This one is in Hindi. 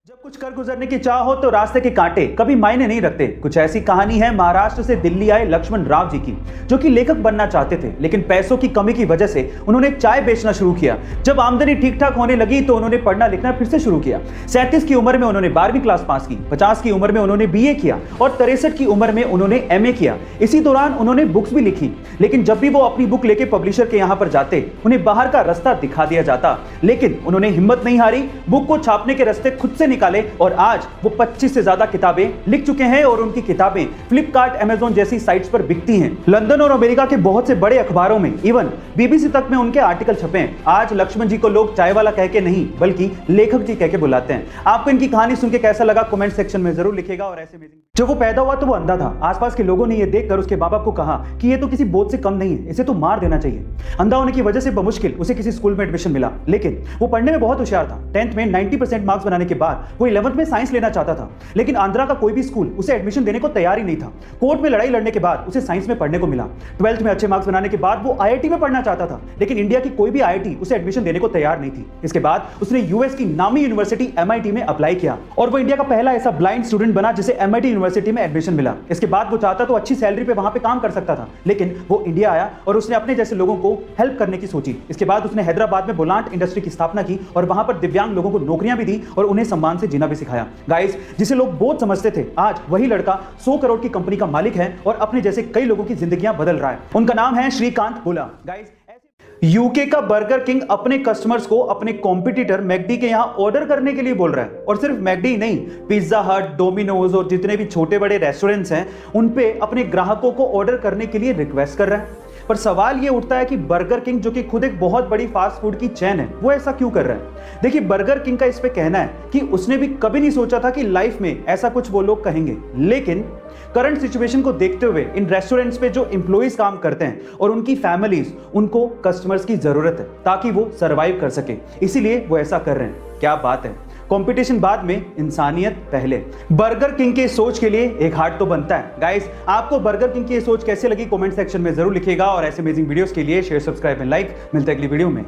जब कुछ कर गुजरने की चाह हो तो रास्ते के कांटे कभी मायने नहीं रखते। कुछ ऐसी कहानी है महाराष्ट्र से दिल्ली आए लक्ष्मण राव जी की, जो कि लेखक बनना चाहते थे, लेकिन पैसों की कमी की वजह से उन्होंने चाय बेचना शुरू किया। जब आमदनी ठीक ठाक होने लगी तो उन्होंने पढ़ना लिखना फिर से शुरू किया। 37 की उम्र में उन्होंने 12वीं क्लास पास की, 50 की उम्र में उन्होंने BA किया और 63 की उम्र में उन्होंने MA किया। इसी दौरान उन्होंने बुक्स भी लिखी, लेकिन जब भी वो अपनी बुक लेके पब्लिशर के यहाँ पर जाते उन्हें बाहर का रास्ता दिखा दिया जाता, लेकिन उन्होंने हिम्मत नहीं हारी, बुक को छापने के रास्ते खुद से निकाले और आज वो 25 से ज्यादा किताबें लिख चुके हैं और उनकी किताबें फ्लिपकार्ट, अमेज़न जैसी साइट्स पर बिकती हैं। लंदन और अमेरिका के बहुत से बड़े अखबारों में, इवन BBC तक में उनके आर्टिकल छपे हैं। आज लक्ष्मण जी को लोग चाय वाला कह के नहीं बल्कि लेखक जी कह के बुलाते हैं। आपको इनकी कहानी सुन के कैसा लगा कमेंट सेक्शन में जरूर लिखिएगा। और ऐसे जब वो पैदा हुआ तो वो अंधा था। आसपास के लोगों ने ये देखकर उसके माँ बाप को कहा कि ये तो किसी बोझ से कम नहीं है, इसे तो मार देना चाहिए। अंधा होने की वजह से बमुश्किल उसे किसी स्कूल में एडमिशन मिला, लेकिन वो पढ़ने में बहुत होशियार था। 10th में 90% मार्क्स बनाने के बाद वो 11th में साइंस लेना चाहता था, लेकिन आंध्रा का कोई भी स्कूल उसे एडमिशन देने को तैयार ही नहीं था। कोर्ट में लड़ाई लड़ने के बाद उसे साइंस में पढ़ने को मिला। 12th में अच्छे मार्क्स बनाने के बाद वो IIT में पढ़ना चाहता था, लेकिन इंडिया की कोई भी IIT उसे एडमिशन देने को तैयार नहीं थी। इसके बाद उसने US की नामी यूनिवर्सिटी MIT में अप्लाई किया और वो इंडिया का पहला ऐसा ब्लाइंड स्टूडेंट बना जिसे MIT यूनिवर्सिटी में एडमिशन मिला। इसके बाद वो चाहता तो अच्छी सैलरी पे वहां पे काम कर सकता था, लेकिन वो इंडिया आया और उसने अपने जैसे लोगों को हेल्प करने की सोची। इसके बाद उसने हैदराबाद में बोलांट इंडस्ट्री की स्थापना की और वहां पर दिव्यांग लोगों को नौकरियां भी दी और उन्हें सम्मान से जीना भी सिखाया। गाइस, जिसे लोग बोझ समझते थे, आज वही लड़का 100 करोड़ की कंपनी का मालिक है और अपने जैसे कई लोगों की जिंदगियां बदल रहा है। उनका नाम है श्रीकांत बोला। गाइस, यूके का बर्गर किंग अपने कस्टमर्स को अपने कॉम्पिटिटर मैकडी के यहां ऑर्डर करने के लिए बोल रहा है। और सिर्फ मैकडी नहीं, पिज्जा हट, डोमिनोज और जितने भी छोटे बड़े रेस्टोरेंट्स हैं उन पे अपने ग्राहकों को ऑर्डर करने के लिए रिक्वेस्ट कर रहा है। पर सवाल ये उठता है कि बर्गर किंग, जो कि खुद एक बहुत बड़ी फास्ट फूड की चेन है, वो ऐसा क्यों कर रहा है? देखिए, बर्गर किंग का इस पे कहना है कि उसने भी कभी नहीं सोचा था कि लाइफ में ऐसा कुछ वो लोग कहेंगे, लेकिन करंट सिचुएशन को देखते हुए इन रेस्टोरेंट्स पे जो एम्प्लॉइज काम करते हैं और उनकी फैमिलीज, उनको कस्टमर्स की जरूरत है ताकि वो सरवाइव कर सके, इसीलिए वो ऐसा कर रहे हैं। क्या बात है! कंपटीशन बाद में, इंसानियत पहले। बर्गर किंग के सोच के लिए एक हार्ट तो बनता है। गाइस, आपको बर्गर किंग की ये सोच कैसे लगी कमेंट सेक्शन में जरूर लिखिएगा और ऐसे अमेजिंग वीडियोस के लिए शेयर, सब्सक्राइब एंड लाइक। मिलते हैं अगली वीडियो में।